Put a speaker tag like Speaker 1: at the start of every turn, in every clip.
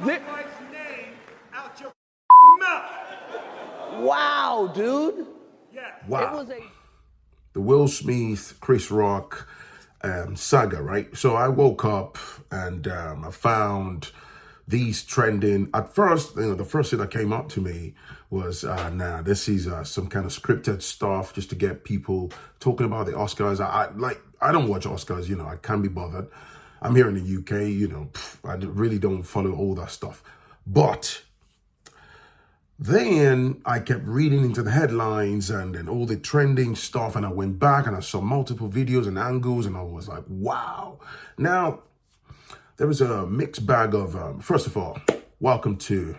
Speaker 1: Cut Mike's name out your mouth.
Speaker 2: Wow, dude.
Speaker 1: Yeah.
Speaker 3: Wow.
Speaker 2: It was a...
Speaker 3: The Will Smith, Chris Rock saga, right? So I woke up and I found these trending. At first, the first thing that came up to me was, nah, this is some kind of scripted stuff just to get people talking about the Oscars. I don't watch Oscars, I can't be bothered. I'm here in the UK, I really don't follow all that stuff. But then I kept reading into the headlines and all the trending stuff, and I went back and I saw multiple videos and angles, and I was like, wow. Now, there was a mixed bag of, first of all, welcome to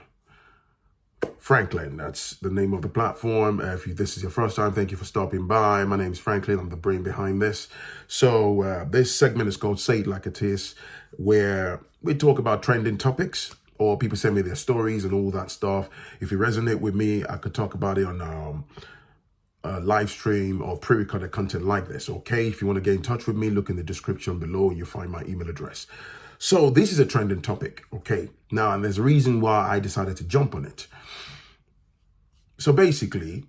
Speaker 3: Phrankleen. That's the name of the platform. If this is your first time, thank you for stopping by. My name is Phrankleen. I'm the brain behind this. So this segment is called Say It Like It Is, where we talk about trending topics, or people send me their stories and all that stuff. If you resonate with me, I could talk about it on a live stream or pre-recorded content like this, okay? If you want to get in touch with me, look in the description below. You'll find my email address. So this is a trending topic, okay? Now, and there's a reason why I decided to jump on it. So basically,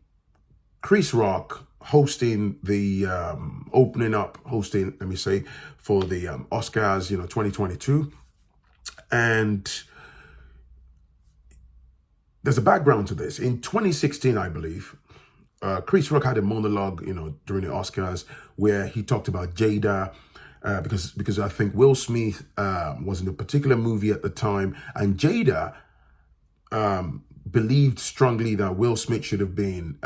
Speaker 3: Chris Rock hosting the, hosting, let me say, for the Oscars, 2022. And there's a background to this. In 2016, I believe, Chris Rock had a monologue, during the Oscars where he talked about Jada, because I think Will Smith was in a particular movie at the time, and Jada believed strongly that Will Smith should have been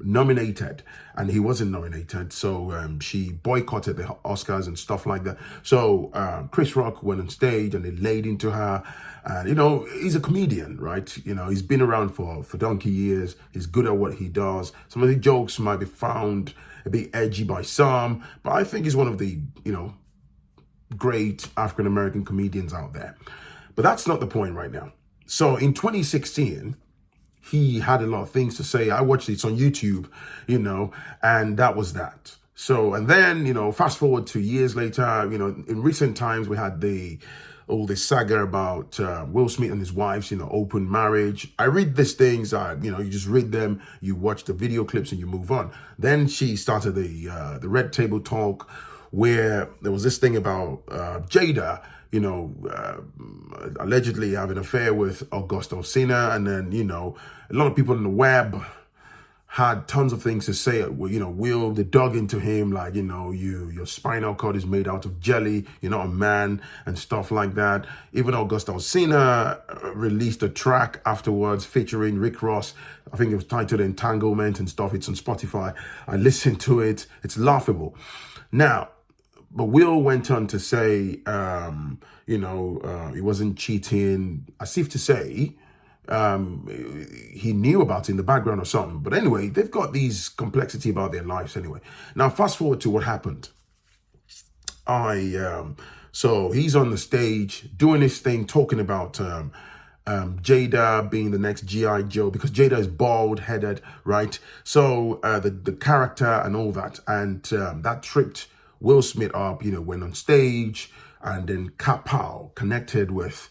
Speaker 3: nominated, and he wasn't nominated. So she boycotted the Oscars and stuff like that. So Chris Rock went on stage and he laid into her. And, he's a comedian, right? He's been around for donkey years. He's good at what he does. Some of the jokes might be found a bit edgy by some, but I think he's one of the, great African-American comedians out there. But that's not the point right now. So in 2016, he had a lot of things to say. I watched it on YouTube, and that was that. So, and then, fast forward 2 years later, in recent times, we had all this saga about Will Smith and his wife's, open marriage. I read these things, you just read them, you watch the video clips and you move on. Then she started the Red Table Talk, where there was this thing about Jada, allegedly having an affair with Augusto Alsina. And then, a lot of people on the web had tons of things to say. Will, they dug into him like, your spinal cord is made out of jelly, you're not a man, and stuff like that. Even Augusto Alsina released a track afterwards featuring Rick Ross. I think it was titled Entanglement and stuff. It's on Spotify. I listened to it. It's laughable. Now, but Will went on to say, he wasn't cheating, as if to say, he knew about it in the background or something. But anyway, they've got these complexity about their lives anyway. Now, fast forward to what happened. So he's on the stage doing his thing, talking about Jada being the next G.I. Joe, because Jada is bald-headed, right? So the character and all that, and that tripped Will Smith up, went on stage, and then kapow, connected with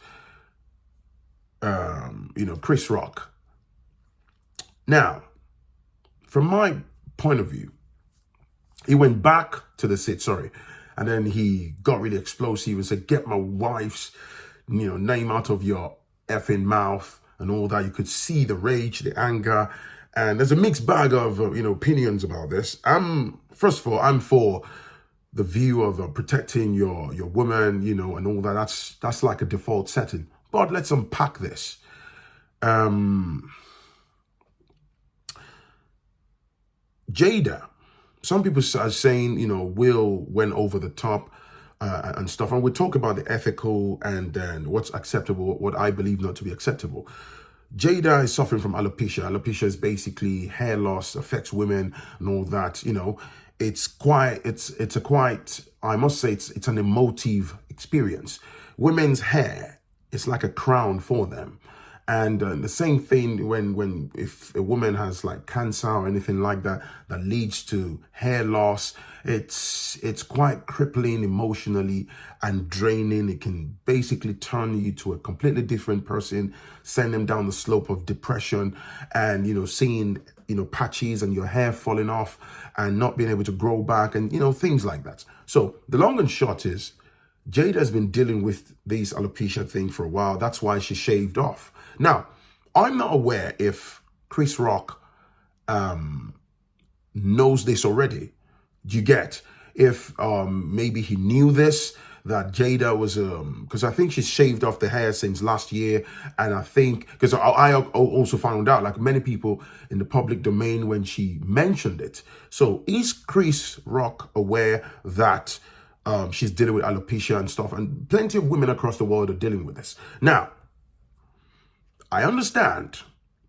Speaker 3: Chris Rock. Now, from my point of view, he went back to the set, and then he got really explosive and said, get my wife's, name out of your effing mouth and all that. You could see the rage, the anger, and there's a mixed bag of, opinions about this. First of all, I'm for the view of protecting your woman, and all that. That's like a default setting. But let's unpack this. Jada, some people are saying, Will went over the top and stuff. And we'll talk about the ethical and then what's acceptable, what I believe not to be acceptable. Jada is suffering from alopecia. Alopecia is basically hair loss, affects women and all that. I must say, it's an emotive experience. Women's hair is like a crown for them. And the same thing when if a woman has like cancer or anything like that that leads to hair loss, it's quite crippling emotionally and draining. It can basically turn you to a completely different person, send them down the slope of depression, and seeing patches and your hair falling off and not being able to grow back, and things like that. So the long and short is, Jada has been dealing with this alopecia thing for a while. That's why she shaved off. Now, I'm not aware if Chris Rock knows this already. Do you get? If maybe he knew this, that Jada was, because I think she's shaved off the hair since last year. And I think, because I also found out, like many people in the public domain, when she mentioned it. So is Chris Rock aware that she's dealing with alopecia and stuff? And plenty of women across the world are dealing with this. Now, I understand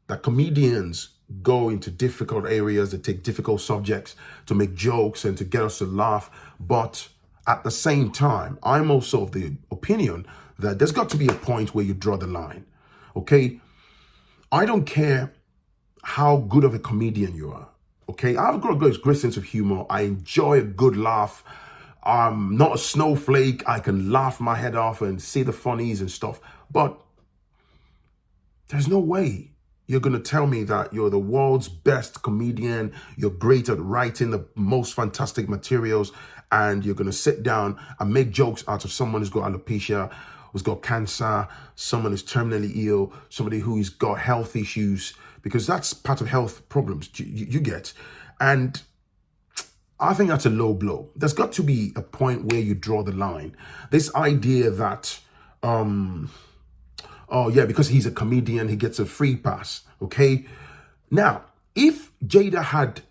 Speaker 3: that comedians go into difficult areas, they take difficult subjects to make jokes and to get us to laugh. But at the same time, I'm also of the opinion that there's got to be a point where you draw the line, okay? I don't care how good of a comedian you are, okay? I've got a great sense of humor. I enjoy a good laugh. I'm not a snowflake. I can laugh my head off and see the funnies and stuff. But there's no way you're going to tell me that you're the world's best comedian, you're great at writing the most fantastic materials, and you're going to sit down and make jokes out of someone who's got alopecia, who's got cancer, someone who's terminally ill, somebody who's got health issues, because that's part of health problems, you get. And I think that's a low blow. There's got to be a point where you draw the line. This idea that, oh yeah, because he's a comedian, he gets a free pass, okay? Now, if Jada had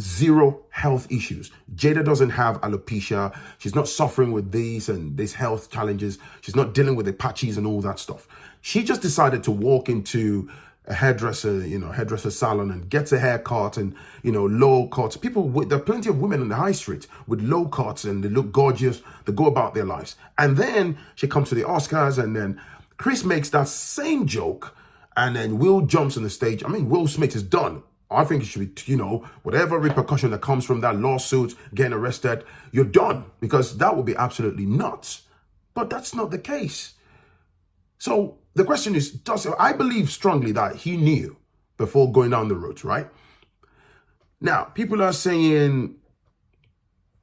Speaker 3: zero health issues, Jada doesn't have alopecia, she's not suffering with these and these health challenges, she's not dealing with the patches and all that stuff. She just decided to walk into a hairdresser salon and gets a haircut and, low cuts. There are plenty of women on the high street with low cuts and they look gorgeous, they go about their lives. And then she comes to the Oscars and then Chris makes that same joke, and then Will jumps on the stage. I mean, Will Smith is done. I think it should be, whatever repercussion that comes from that lawsuit, getting arrested, you're done, because that would be absolutely nuts. But that's not the case. So the question is, I believe strongly that he knew before going down the route, right? Now, people are saying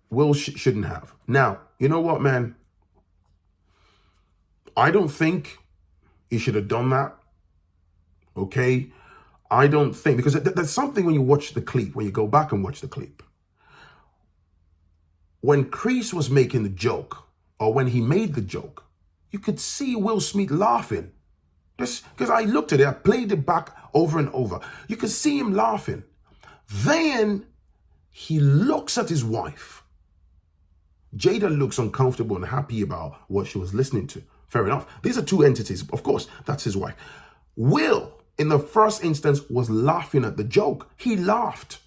Speaker 3: Will shouldn't have. Now, you know what, man? I don't think he should have done that, okay? I don't think, because there's something when you watch the clip, when you go back and watch the clip. When Chris was making the joke, or when he made the joke, you could see Will Smith laughing. Just because I looked at it, I played it back over and over. You could see him laughing. Then he looks at his wife. Jada looks uncomfortable and happy about what she was listening to. Fair enough. These are two entities. Of course, that's his wife. Will, in the first instance, was laughing at the joke. He laughed.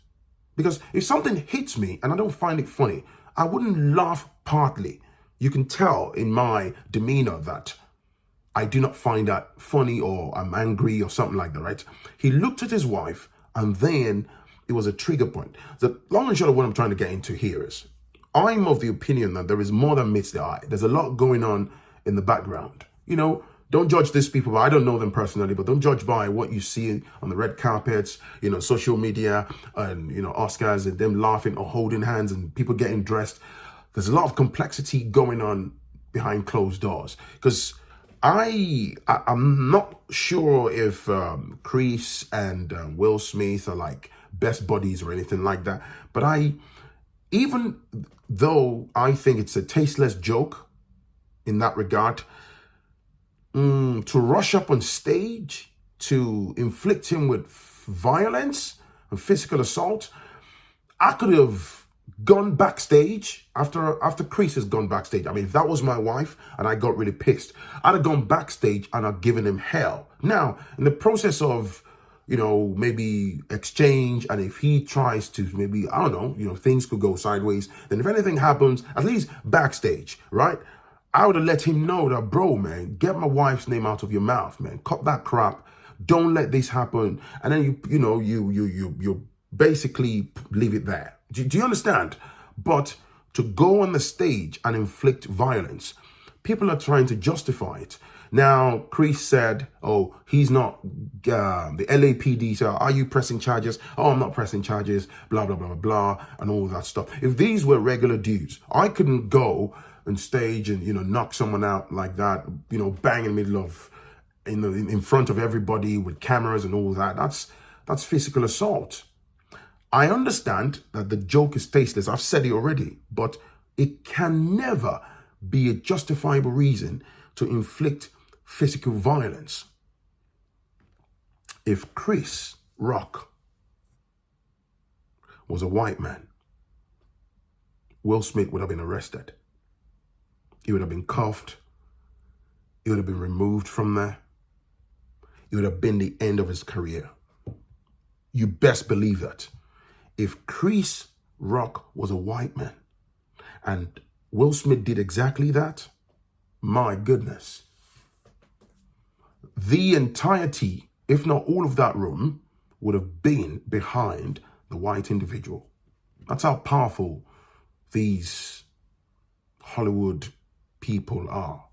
Speaker 3: Because if something hits me and I don't find it funny, I wouldn't laugh partly. You can tell in my demeanor that I do not find that funny or I'm angry or something like that, right? He looked at his wife and then it was a trigger point. The long and short of what I'm trying to get into here is, I'm of the opinion that there is more than meets the eye. There's a lot going on in the background. Don't judge these people, but I don't know them personally, but don't judge by what you see on the red carpets, social media and, Oscars and them laughing or holding hands and people getting dressed. There's a lot of complexity going on behind closed doors, because I'm not sure if Chris and Will Smith are like best buddies or anything like that. But even though I think it's a tasteless joke in that regard, to rush up on stage to inflict him with violence and physical assault, I could have gone backstage after Chris has gone backstage. I mean, if that was my wife and I got really pissed, I'd have gone backstage and I'd given him hell. Now, in the process of, maybe exchange, and if he tries to maybe, I don't know, things could go sideways, then if anything happens, at least backstage, right? I would have let him know that, bro, man, get my wife's name out of your mouth, man. Cut that crap. Don't let this happen. And then you basically leave it there. Do you understand? But to go on the stage and inflict violence, people are trying to justify it. Now, Chris said, oh, he's not, the LAPD said, are you pressing charges? Oh, I'm not pressing charges, blah, blah, blah, blah, blah, and all that stuff. If these were regular dudes, I couldn't go on stage and, knock someone out like that, bang in the middle of, in front of everybody with cameras and all that. That's physical assault. I understand that the joke is tasteless. I've said it already, but it can never be a justifiable reason to inflict physical violence. If Chris Rock was a white man, Will Smith would have been arrested. He would have been cuffed. He would have been removed from there. It would have been the end of his career. You best believe that. If Chris Rock was a white man and Will Smith did exactly that, my goodness. The entirety, if not all of that room, would have been behind the white individual. That's how powerful these Hollywood people are.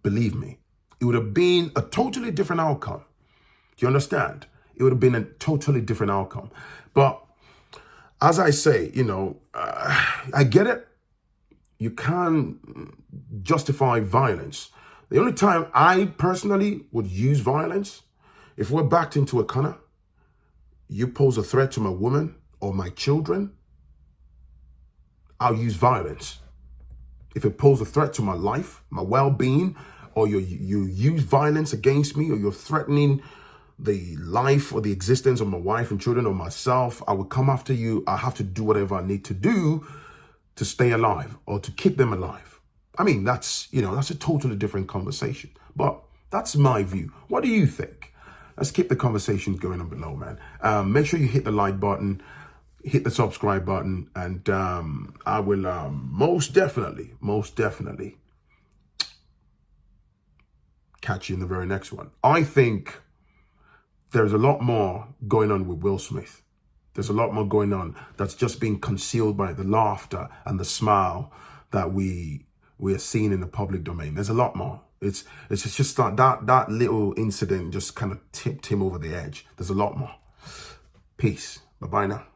Speaker 3: Believe me, it would have been a totally different outcome. Do you understand? It would have been a totally different outcome. But as I say, I get it. You can't justify violence. The only time I personally would use violence, if we're backed into a corner, you pose a threat to my woman or my children, I'll use violence. If it poses a threat to my life, my well-being, or you use violence against me, or you're threatening the life or the existence of my wife and children or myself, I will come after you. I have to do whatever I need to do to stay alive or to keep them alive. I mean, that's a totally different conversation, but that's my view. What do you think? Let's keep the conversation going on below, man. Make sure you hit the like button, hit the subscribe button, and I will most definitely catch you in the very next one. I think there's a lot more going on with Will Smith. There's a lot more going on that's just being concealed by the laughter and the smile that we are seeing in the public domain. There's a lot more. It's just that little incident just kind of tipped him over the edge. There's a lot more. Peace. Bye-bye now.